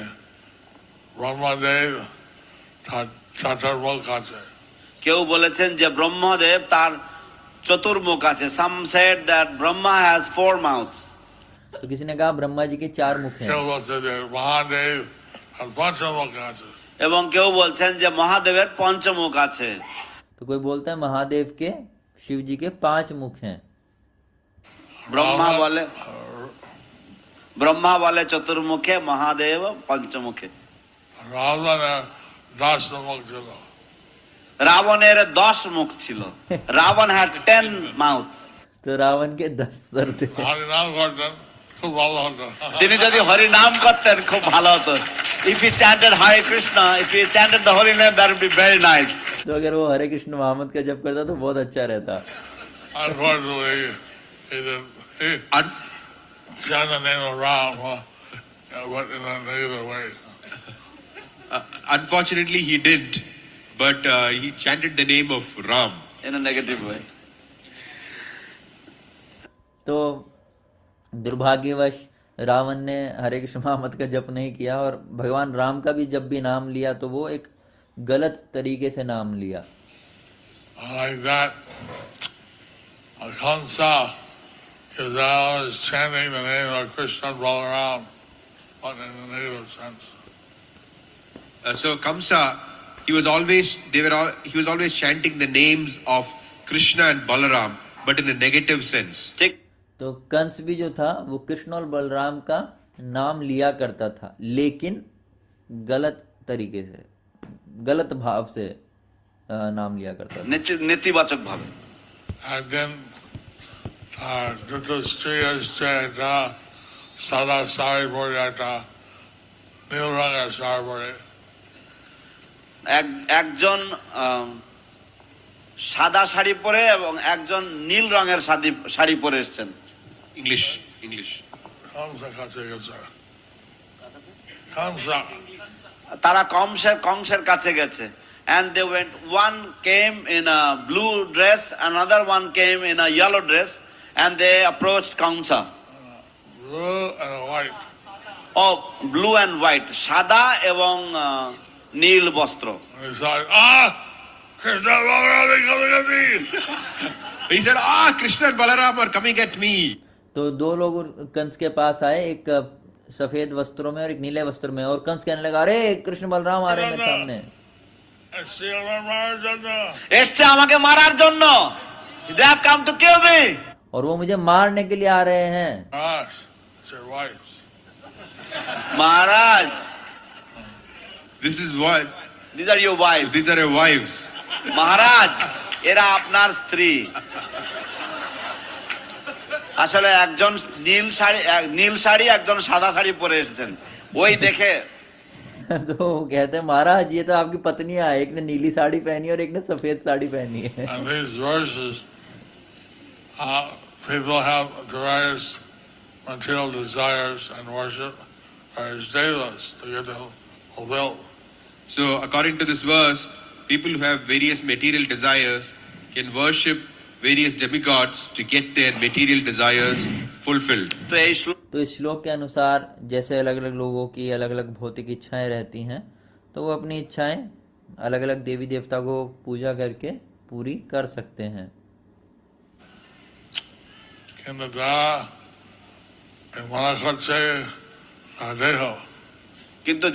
ব্রহ্মদেব তার চতুর্মুখ আছে। কেউ বলেছেন যে ব্রহ্মদেব তার চতুর্মুখ আছে। Some said that Brahma has 4 mouths. तो किसी ने कहा ब्रह्मा जी के 4 मुख हैं। কেউ বলছে যে মহাদেব তার পঞ্চমুখ আছে। এবং কেউ বলছেন যে মহাদেবের পঞ্চমুখ আছে। तो कोई बोलता है महादेव के, शिव जी के 5 मुख हैं। ব্রহ্মা বলে চতুর্মুখে, মহাদেব পঞ্চমুখে। রাবণের 10 মুখ ছিল। Ravan had 10 mouths. तो रावण के 10 सर थे। তিনি যদি হরি নাম করতেন খুব ভালো হতো। If he chanted Hare Krishna, if he chanted the holy name, that would be very nice. तो अगर वो हरे कृष्ण मोहम्मद का जप करता तो बहुत अच्छा रहता। Unfortunately, he didn't. He said the name of Ram, but in a negative way. Unfortunately, he didn't, but he chanted the name of Ram. In a negative way. तो दुर्भाग्यवश रावण ने हरे कृष्ण मोहम्मद का जप नहीं किया और भगवान राम का भी जब भी नाम लिया तो वो एक गलत तरीके से नाम लिया। Like that, Kamsa is always chanting the name of Krishna and Balaram, but in a negative sense. So Kamsa, he was always chanting the names of Krishna and Balaram, but in a negative sense. ठीक। तो कंस भी जो था वो कृष्ण और बलराम का नाम लिया करता था, लेकिन गलत तरीके से, गलत भाव से नाम लिया करता था, नेतिवाचक भावे। And then Sada Sari Borjata, Nilranga Sari একজন সাদা শাড়ি পরে এবং একজন নীল রঙের শাড়ি পরে এসেছেন। English. Kamsa. তারা কংসের কাছে গেছে। And they went, one came in a blue dress, another one came in a yellow dress, and they approached Kamsa. Blue and white. Oh, blue and white, সাদা এবং নীল বস্ত্র। He said, Krishna and Balaram are coming at me. He said, Krishna and Balaram are coming at me. तो दो लोग कंस के पास आए, एक सफेद वस्त्रों में और एक नीले वस्त्र में, और कंस कहने लगा, अरे कृष्ण बलराम आ रहे हैं मेरे सामने, এসছে আমাকে মারার জন্য। They have come to kill me. और वो मुझे मारने के लिए आ रहे हैं। It's your wives. Maharaj, This is what? these are your wives. These are your wives. মহারাজ, এরা আপনার স্ত্রী। আসলে একজন নীল শাড়ি একজন সাদা শাড়ি পরে এসেছেন, ওই দেখে। तो वो कहते हैं, महाराज ये तो आपकी पत्नियां है, एक ने नीली साड़ी पहनी और एक ने सफेद साड़ी पहनी है। And these verses, people have various material desires and worship as devas to get them fulfilled. So according to this verse, people who have various material desires can worship various demigods to get their material desires fulfilled. तो इस श्लोक के अनुसार जैसे अलग अलग लोगों की अलग अलग भौतिक इच्छाएं रहती हैं, तो वो अपनी इच्छाएं अलग अलग देवी देवता को पूजा करके पूरी कर सकते हैं। কিন্তু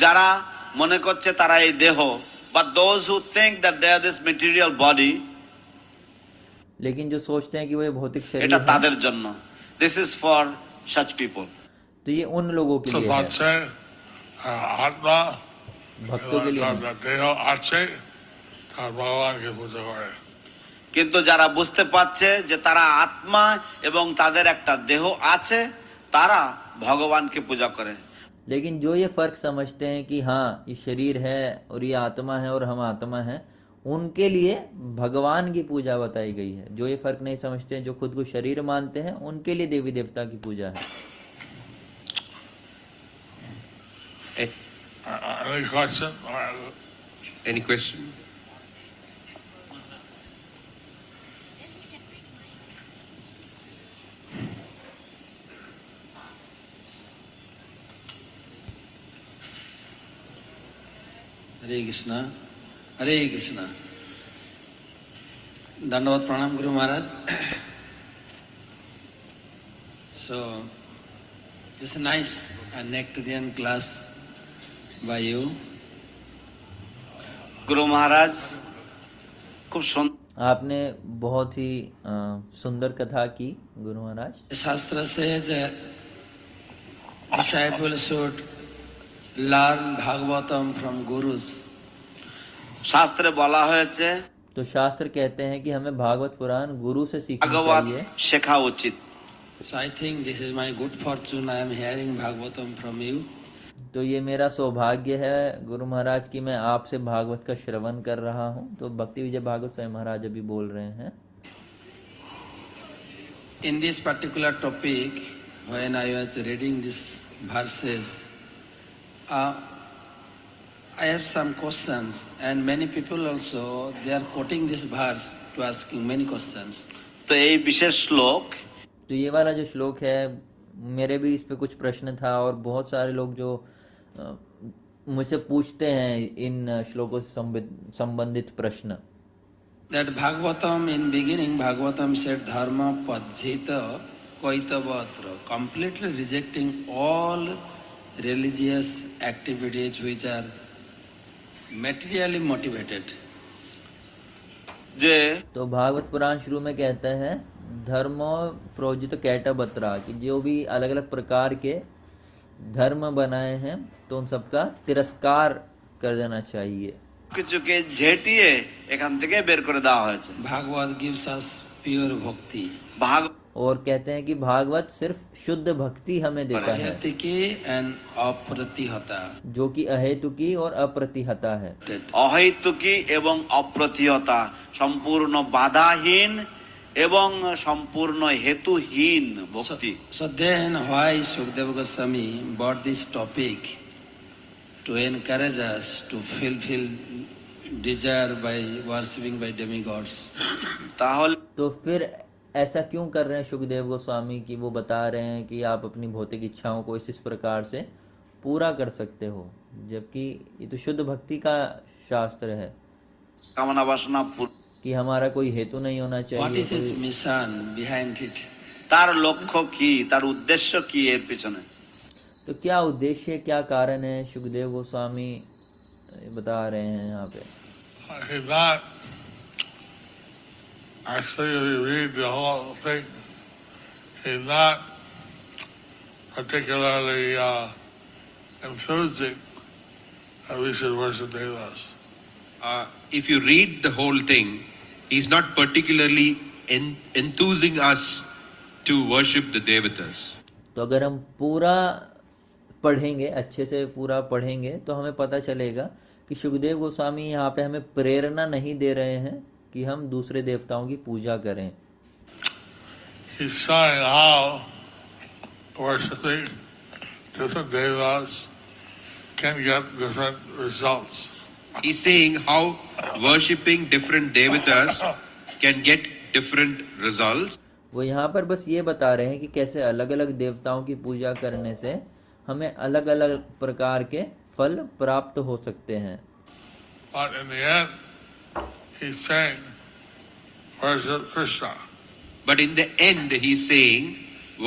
যারা মনে করছে তারা এই দেহ, but those who think that they are this material body, लेकिन जो सोचते हैं कि वो ये भौतिक शरीर এটা है, তাদের জন্য। This is for such people. तो ये उन लोगों के लिए है, आत्मा भक्तों के लिए नहीं। देह আছে তার ভগবানকে পূজা করে। কিন্তু যারা বুঝতে পারছে যে তারা আত্মা এবং তাদের একটা দেহ আছে, তারা ভগবানকে পূজা করে। लेकिन जो ये फर्क समझते हैं कि हाँ ये शरीर है और ये आत्मा है और हम आत्मा हैं, उनके लिए भगवान की पूजा बताई गई है। जो ये फर्क नहीं समझते हैं, जो खुद को शरीर मानते हैं, उनके लिए देवी देवता की पूजा है। Any question? Any question? हरे कृष्णा, हरे कृष्णा। दंडवत प्रणाम Guru Maharaj. So this is nice and nectarian class by you. Guru Maharaj खूब आपने बहुत ही सुंदर कथा की गुरु महाराज। शास्त्र says disciple should learn Bhagavatam from gurus. শাস্ত্রে বলা হয়েছে तो शास्त्र कहते हैं कि हमें भागवत पुराण गुरु से सीखना ভাগবত चाहिए। শেখা উচিত। So I think this is my good fortune. I am hearing Bhagavatam from you. तो ये मेरा सौभाग्य है गुरु महाराज कि मैं आपसे भागवत का श्रवण कर रहा हूँ। तो भक्ति विजय भागवत स्वामी महाराज अभी बोल रहे हैं। In this particular topic, when I was reading these verses, I have some questions, and many people also they are quoting this verse to asking many questions. तो এই বিশেষ শ্লোক, तो ये वाला जो श्लोक है, मेरे भी इस पे कुछ प्रश्न था और बहुत सारे लोग जो मुझसे पूछते हैं इन श्लोकों से संबंधित प्रश्न। That Bhagavatam, in beginning, Bhagavatam said dharma pajjita kaitavatra, completely rejecting all religious activities which are materially motivated. যে तो भागवत पुराण शुरू में कहता है धर्म प्रोजित कैटबत्रा, कि जो भी अलग अलग प्रकार के धर्म बनाए हैं तो उन सबका तिरस्कार कर देना चाहिए। কিছুকে ঝেঁটিয়ে এখান থেকে বের করে দেওয়া হয়েছে। Bhagavad gives us pure bhakti. ভাগ और कहते हैं कि भागवत सिर्फ शुद्ध भक्ति हमें देता है, अहेतुकी and अपरतिहता, जो कि अहेतुकी और अप्रतिहता है। অহৈতুকী এবং অপ্রতিহতা, সম্পূর্ণ বাধাহীন এবং সম্পূর্ণ হেতুহীন ভক্তি। So then why Sukadeva Goswami brought this topic to encourage us to fulfill desire by worshipping by demigods? তাহলে तो फिर ऐसा क्यों कर रहे हैं सुखदेव गोस्वामी कि वो बता रहे हैं कि आप अपनी भौतिक इच्छाओं को इस प्रकार से पूरा कर सकते हो, जबकि ये तो शुद्ध भक्ति का शास्त्र है কামনা বাসনা कि हमारा कोई हेतु नहीं होना What चाहिए। is his mission behind it? তার লক্ষ্য কি, তার উদ্দেশ্য কি এর পিছনে? तो क्या उद्देश्य, क्या कारण है, सुखदेव गोस्वामी बता रहे हैं यहाँ पे। He's not, actually, if you read the whole thing, he's not particularly enthusing that we should worship Devas. If you read the whole thing, he's not particularly enthusing us to worship the devatas. तो अगर हम पूरा पढ़ेंगे, अच्छे से पूरा पढ़ेंगे, तो हमें पता चलेगा कि सुखदेव गोस्वामी यहाँ पे हमें प्रेरणा नहीं दे रहे हैं कि हम दूसरे देवताओं की पूजा करें। He's showing how worshiping different devas can get different results. He's saying how worshipping different devatas can get different results. वो यहाँ पर बस ये बता रहे हैं कि कैसे अलग अलग देवताओं की पूजा करने से हमें अलग अलग प्रकार के फल प्राप्त हो सकते हैं। But in the end, he's saying, worship Krishna. But in the end, he's saying,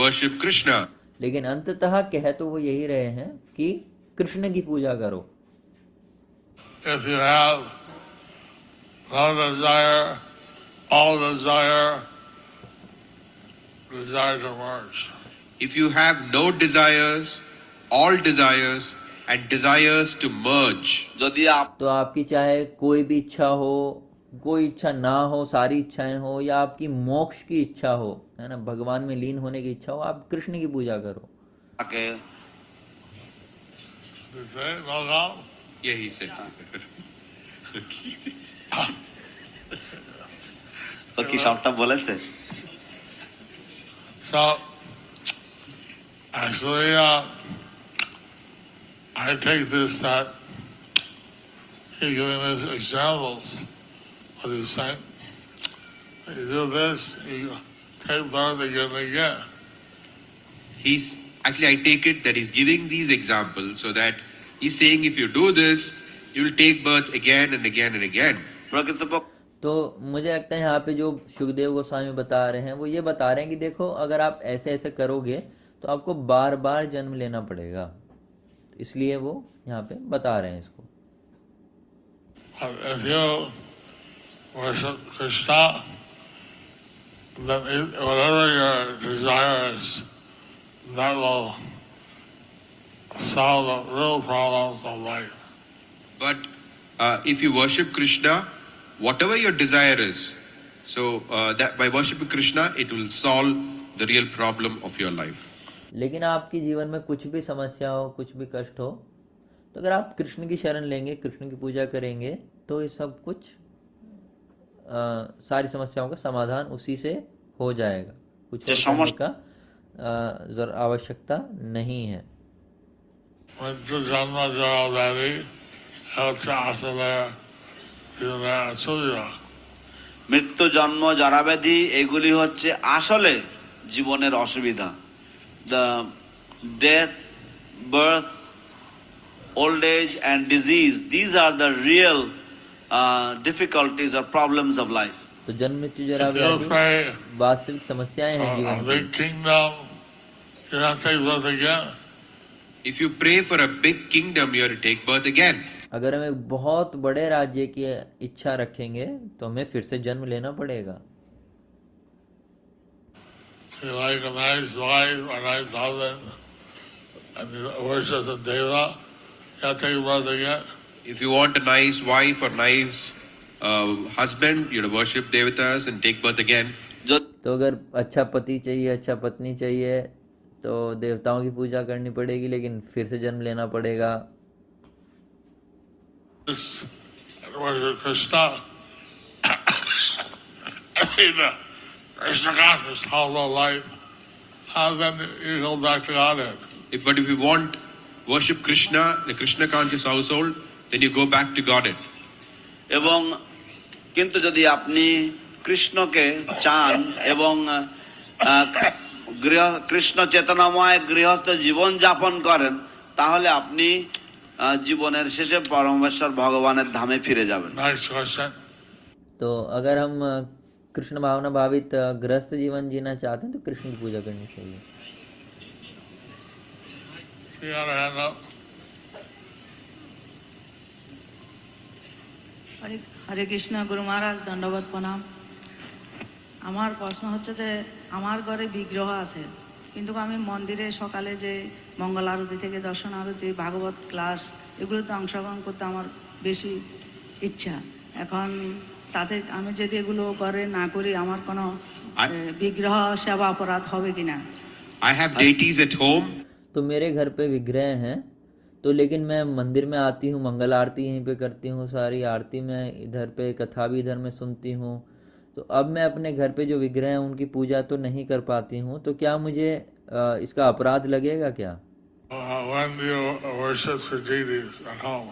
worship Krishna. लेकिन अंततः कह तो वो यही रहे हैं कि कृष्ण की पूजा करो। If you have no desire, all desire to merge. If you have no desires, all desires, and desires to merge, যদি तो आपकी चाहे कोई भी इच्छा हो, कोई इच्छा ना हो, सारी इच्छाएं हो, या आपकी मोक्ष की इच्छा हो, है ना, भगवान में लीन होने की इच्छा हो, आप कृष्ण की पूजा करो। আপনাকে यही से ও কি সবটা বলেছে? So, actually, I take this that he's giving us examples. What he's saying, you do this, you take learn again and again. He's actually, I take it that he's giving these examples so that he's saying if you do this, you will take birth again and again and again. প্রকৃতপক্ষে तो मुझे लगता है यहाँ पे जो सुखदेव गोस्वामी बता रहे हैं वो ये बता रहे हैं कि देखो, अगर आप ऐसे ऐसे करोगे तो आपको बार बार जन्म लेना पड़ेगा। इसलिए वो यहाँ पे बता रहे हैं इसको। If you worship Krishna, then whatever your desire is, that will solve the real problems of life. But if you worship Krishna, whatever your desire is, so that by worshiping Krishna, it will solve the real problem of your life. लेकिन आपके जीवन में कुछ भी समस्या हो, कुछ भी कष्ट हो, तो अगर आप कृष्ण की शरण लेंगे, कृष्ण की पूजा करेंगे, तो ये सब कुछ सारी समस्याओं का समाधान उसी से हो जाएगा। कुछ और करने का आवश्यकता नहीं है। मृत्यु जन्म जरा व्याधि মৃত্যু জন্ম জরাব্যাধি এগুলি হচ্ছে আসলে জীবনের অসুবিধা। The death, birth, old age and disease, these are the real difficulties और प्रॉब्लम्स ऑफ लाइफ। तो जन्म मृत्यु जरा व्याधि वास्तविक समस्याएं हैं जीवन की। If you pray for a big kingdom, you have to take birth again. अगर हम एक बहुत बड़े राज्य की इच्छा रखेंगे तो हमें फिर से जन्म लेना पड़ेगा। Like a nice wife or nice husband, and you worship the deva, you have to take birth again. If you want a nice wife or nice husband, you have to worship devatas and take birth again. तो अगर अच्छा पति चाहिए, अच्छा पत्नी चाहिए, तो देवताओं की पूजा करनी पड़ेगी, लेकिन फिर से जन्म लेना पड़ेगा। Worship Krishna. Krishna conscious whole life, and then you go back to Godhead. But if you want worship Krishna, the Krishna conscious household, then you go back to Godhead. এবং কিন্তু যদি আপনি কৃষ্ণকে চান এবং কৃষ্ণ চেতনাময় গৃহস্থ জীবন যাপন করেন, তাহলে আপনি জীবনের শেষে পরমেশ্বর ভগবানের ধামে ফিরে যাবেন। तो अगर हम कृष्ण भावना भावित गृहस्थ जीवन जीना चाहते हैं तो कृष्ण की पूजा करनी चाहिए। হরে কৃষ্ণ। গুরু মহারাজ দণ্ডবত প্রণাম। আমার প্রশ্ন হচ্ছে যে আমার ঘরে বিগ্রহ আছে, কিন্তু আমি মন্দিরে সকালে যে মঙ্গল আরতি থেকে দর্শন আরতি, ভাগবত ক্লাস, এগুলোতে অংশগ্রহণ করতে আমার বেশি ইচ্ছা। এখন তাতে আমি যদি এগুলো করে না করি, আমার কোনো বিগ্রহ সেবা অপরাধ হবে কিনা? I have deities at home. तो मेरे घर पे विग्रह हैं, तो लेकिन मैं मंदिर में आती हूँ, मंगल आरती यहीं पे करती हूँ, सारी आरती में इधर पे, कथा भी इधर में सुनती हूँ। तो अब मैं अपने घर पे जो विग्रह हैं उनकी पूजा तो नहीं कर पाती हूँ, तो क्या मुझे इसका अपराध लगेगा क्या? When do you worship the deities at home?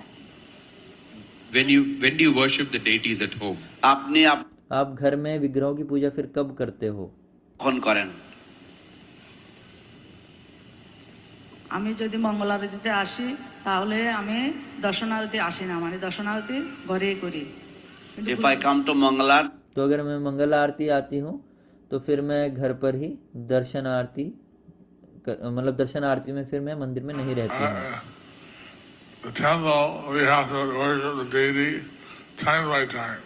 When do you worship the deities at home? आप घर में विग्रहों की पूजा फिर कब करते हो? কখন করেন? আমি যদি মঙ্গল আরতিতে আসি তাহলে আমি দর্শনারতি আসি না, মানে দর্শনারতি ঘরেই করি। If I come to Mangala, तो अगर मैं मंगल आरती आती हूँ तो फिर मैं घर पर ही दर्शन आरती, मतलब दर्शन आरती में फिर मैं मंदिर में नहीं रहती हूँ। The temple, we have to worship the deity time by time.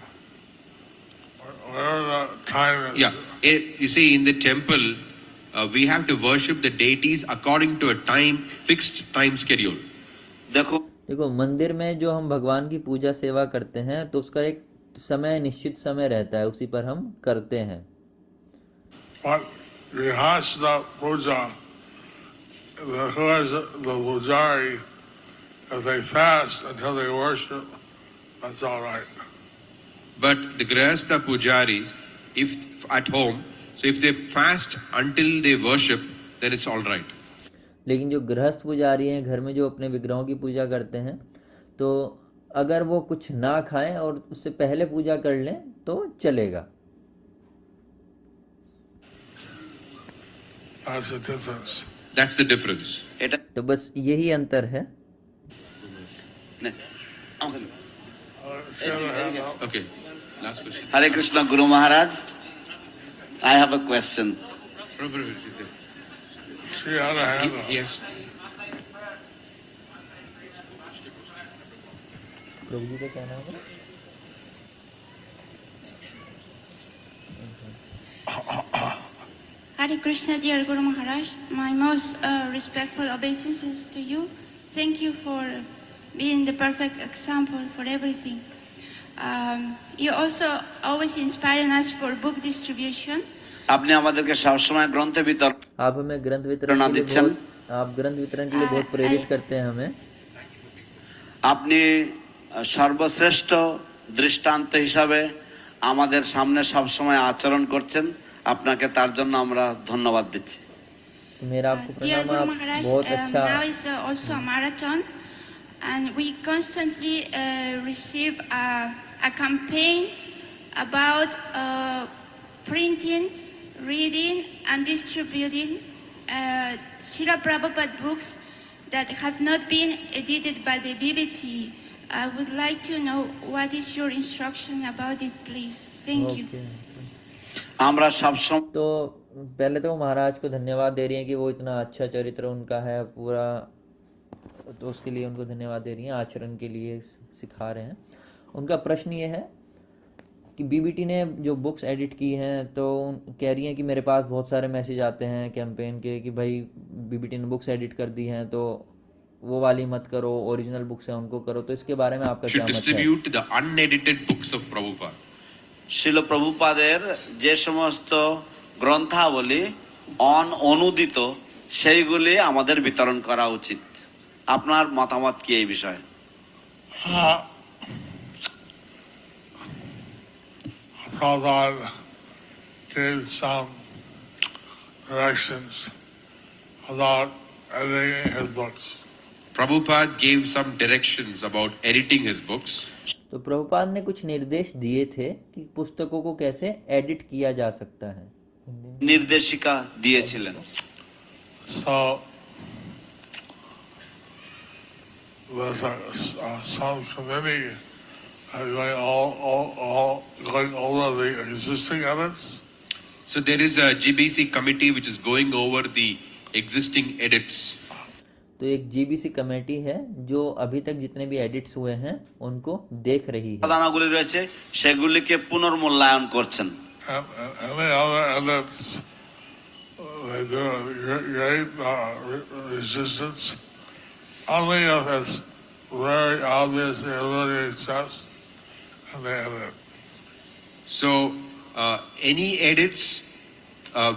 Whatever the time is. Yeah, you see, in the temple, we have to worship the deities according to a fixed time schedule. देखो मंदिर में जो हम भगवान की पूजा सेवा करते हैं तो उसका एक समय, निश्चित समय रहता है, उसी पर हम करते हैं। But Grihastha puja, who is the pujari, if they fast until they worship, that's all right. But the Grihastha pujaris, if at home, so if they fast until they worship, then it's all right. लेकिन जो गृहस्थ पुजारी हैं, घर में जो अपने विग्रहों की पूजा करते हैं, तो अगर वो कुछ ना खाएं और उससे पहले पूजा कर लें तो चलेगा। That's the difference. तो बस यही अंतर है। Okay, last question. Hare Krishna, Guru Maharaj. I have a question. Yes. प्रभु जी का क्या नाम है? Hare Krishna, dear Guru Maharaj. My most respectful obeisances to you. Thank you for being the perfect example for everything. You also always inspiring us for book distribution. আপনি আমাদেরকে সবসময় গ্রন্থ বিতরণ, आप हमें ग्रंथ वितरण के लिए बहुत, आप ग्रंथ वितरण के लिए बहुत प्रेरित करते हैं हमें। আপনি সর্বশ্রেষ্ঠ দৃষ্টান্ত হিসাবে আমাদের সামনে সবসময় আচরণ করছেন, আপনাকে তার জন্য আমরা ধন্যবাদ দিচ্ছি। मेरा आपको Dear प्रणाम, Guru आप Maharaj, बहुत अच्छा। now is also a marathon, and we constantly receive a campaign about printing, reading, and distributing Srila Prabhupada books that have not been edited by the BBT. I would like to know what is your instruction about it, please. Thank you. আমরা সবসময় तो पहले तो महाराज को धन्यवाद दे रही हैं कि वो इतना अच्छा चरित्र उनका है पूरा, तो उसके लिए उनको धन्यवाद दे रही हैं, आचरण के लिए सिखा रहे हैं। उनका प्रश्न ये है कि बीबीटी ने जो बुक्स एडिट की हैं तो कह रही हैं कि मेरे पास बहुत सारे मैसेज आते हैं कैंपेन के कि भाई बीबीटी ने बुक्स एडिट कर दी हैं, तो वो वाली मत करो, ओरिजिनल बुक्स हैं उनको करो। तो इसके बारे में आपका क्या Should मत है? distribute the unedited books of Prabhupada. শিল প্রভুপাদের যে সমস্ত গ্রন্থাবলী অনুদিত সেইগুলি আমাদের বিতরণ করা উচিত। আপনার মতামত কি এই বিষয়ে? Prabhupada gave some directions about editing his books. Prabhupada gave some directions about editing his books. तो प्रभुपाद ने कुछ निर्देश दिए थे कि पुस्तकों को कैसे एडिट किया जा सकता है। নির্দেশিকা দিয়েছিলেন। So there's some committee going over the existing edits. So there is a GBC committee which is going over the existing edits. तो एक जीबीसी कमेटी है जो अभी तक जितने भी एडिट्स हुए हैं उनको देख रही है। দানাগুলি রয়েছে সেগুলিকে পুনর্মূল্যায়ন করছেন। Any other edits they do great resistance. Only if it's very obvious everybody accepts and they edit. So any edits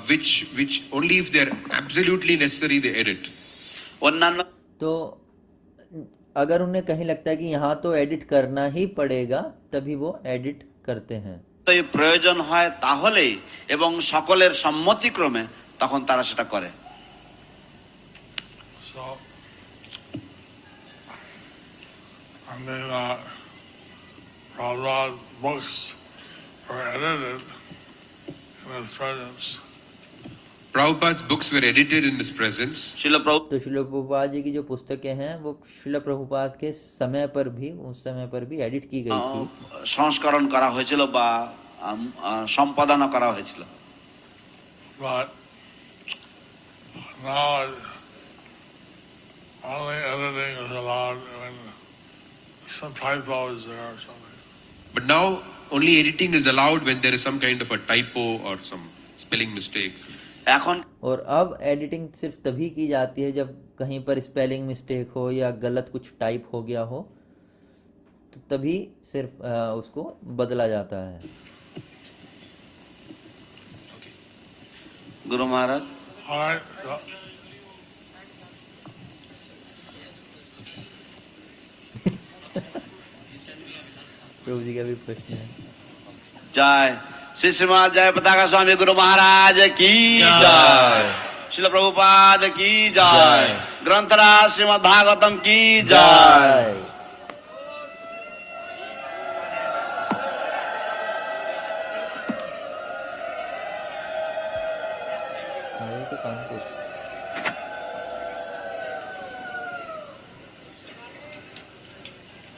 which only if they're absolutely necessary they edit. অন্যান্য तो अगर उन्हें कहीं लगता है कि यहाँ तो एडिट करना ही पड़ेगा तभी वो एडिट करते हैं। তো এই প্রয়োজন হয় তাহলেই এবং সকলের সম্মতিক্রমে তখন তারা সেটা করে। So, I mean, Prabhupada books were edited in his presence. Prabhupada's books were edited in his presence. শিল প্রভু तो श्रील प्रभुपाद जी की जो पुस्तकें हैं वो श्रील प्रभुपाद के समय पर भी उस समय पर भी एडिट की गई थी। সংস্করণ করা হয়েছিল বা সম্পাদনা করা হয়েছিল। But now only editing is allowed when some typo is there or something. But now only editing is allowed when there is some kind of a typo or some spelling mistakes. এখন और अब editing सिर्फ तभी की जाती है जब कहीं पर स्पेलिंग मिस्टेक हो या गलत कुछ टाइप हो गया हो, तो तभी सिर्फ उसको बदला जाता है। গুরু মহারাজ All right. प्रभु जी का भी प्रश्न है। जय श्री श्रीमद जयपताका स्वामी गुरु महाराज की जय, श्रील प्रभुपाद की जय, ग्रंथराज श्रीमद भागवतम की जय। आगे के काम को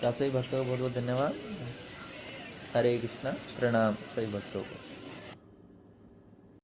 तो आप सभी भक्तों को बहुत बहुत धन्यवाद। हरे कृष्णा, प्रणाम सभी भक्तों को।